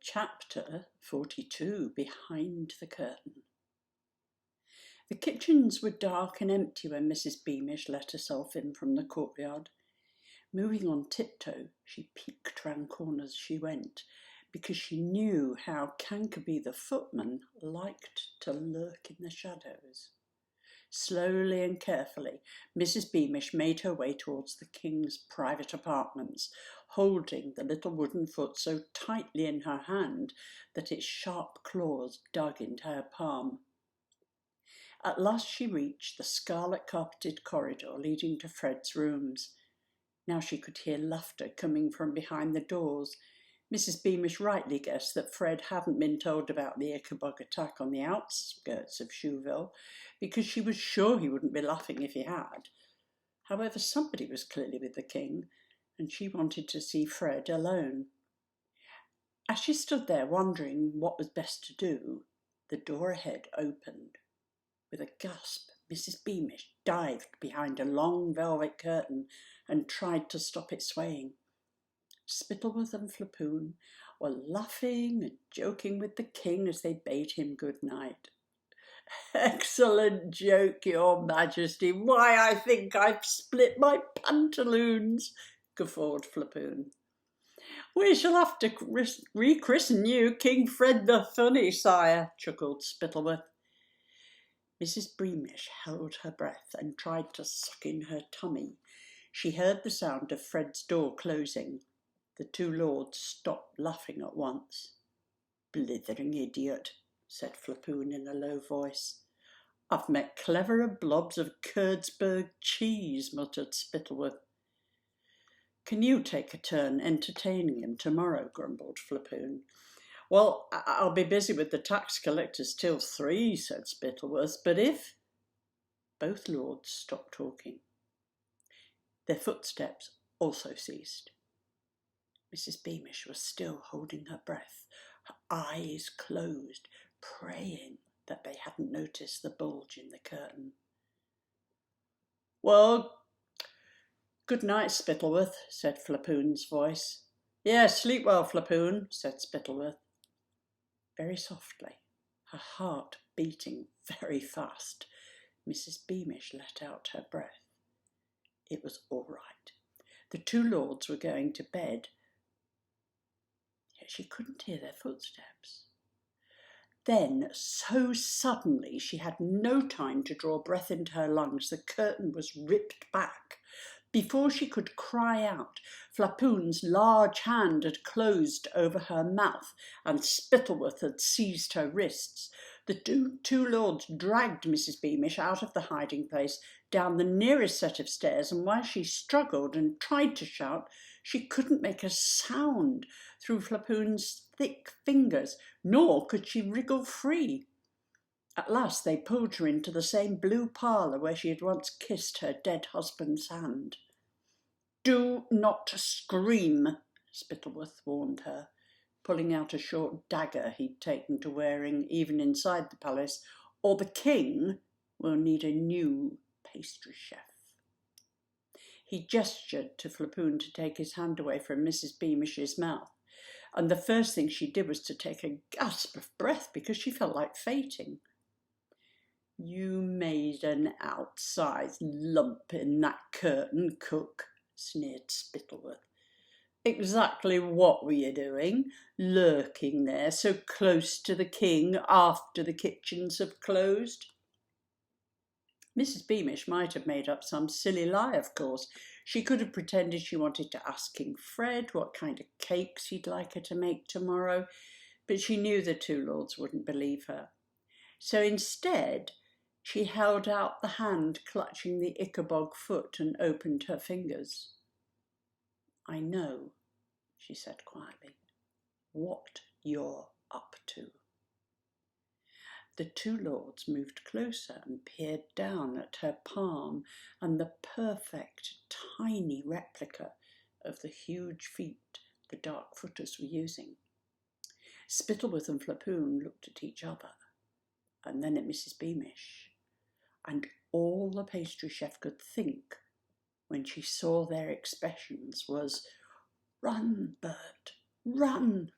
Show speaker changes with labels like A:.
A: Chapter 42, Behind the Curtain. The kitchens were dark and empty when Mrs. Beamish let herself in from the courtyard. Moving on tiptoe, she peeked round corners as she went, because she knew how Cankerby the footman liked to lurk in the shadows. Slowly and carefully, Mrs. Beamish made her way towards the king's private apartments, holding the little wooden foot so tightly in her hand that its sharp claws dug into her palm. At last she reached the scarlet-carpeted corridor leading to Fred's rooms. Now she could hear laughter coming from behind the doors. Mrs. Beamish rightly guessed that Fred hadn't been told about the Ickabog attack on the outskirts of Shoeville, because she was sure he wouldn't be laughing if he had. However, somebody was clearly with the king, and she wanted to see Fred alone. As she stood there wondering what was best to do, the door ahead opened. With a gasp, Mrs. Beamish dived behind a long velvet curtain and tried to stop it swaying. Spittleworth and Flapoon were laughing and joking with the king as they bade him good night. "Excellent joke, your majesty. Why, I think I've split my pantaloons," guffawed Flapoon. "We shall have to rechristen you King Fred the Funny, sire," chuckled Spittleworth. Mrs. Beamish held her breath and tried to suck in her tummy. She heard the sound of Fred's door closing. The two lords stopped laughing at once. "Blithering idiot," said Flapoon in a low voice. "I've met cleverer blobs of Kurdsburg cheese," muttered Spittleworth. "Can you take a turn entertaining him tomorrow?" grumbled Flapoon. "Well, I'll be busy with the tax collectors till 3, said Spittleworth, "but if—" Both lords stopped talking. Their footsteps also ceased. Mrs. Beamish was still holding her breath, her eyes closed, praying that they hadn't noticed the bulge in the curtain. "Well, good night, Spittleworth," said Flapoon's voice. "Yes, sleep well, Flapoon," said Spittleworth. Very softly, her heart beating very fast, Mrs. Beamish let out her breath. It was all right. The two lords were going to bed, yet she couldn't hear their footsteps. Then, so suddenly, she had no time to draw breath into her lungs. The curtain was ripped back. Before she could cry out, Flapoon's large hand had closed over her mouth and Spittleworth had seized her wrists. The two lords dragged Mrs. Beamish out of the hiding place, down the nearest set of stairs, and while she struggled and tried to shout, she couldn't make a sound through Flapoon's thick fingers, nor could she wriggle free. At last they pulled her into the same blue parlour where she had once kissed her dead husband's hand. "Do not scream," Spittleworth warned her, pulling out a short dagger he'd taken to wearing even inside the palace, "or the king will need a new pastry chef." He gestured to Flapoon to take his hand away from Mrs. Beamish's mouth, and the first thing she did was to take a gasp of breath because she felt like fainting. "You made an outsized lump in that curtain, cook," sneered Spittleworth. "Exactly what were you doing, lurking there so close to the king after the kitchens have closed?" Mrs. Beamish might have made up some silly lie, of course. She could have pretended she wanted to ask King Fred what kind of cakes he'd like her to make tomorrow, but she knew the two lords wouldn't believe her. So instead, she held out the hand clutching the Ickabog foot and opened her fingers. "I know," she said quietly, "what you're up to." The two lords moved closer and peered down at her palm and the perfect, tiny replica of the huge feet the dark footers were using. Spittleworth and Flapoon looked at each other, and then at Mrs. Beamish, and all the pastry chef could think when she saw their expressions was, "Run, Bert, run!"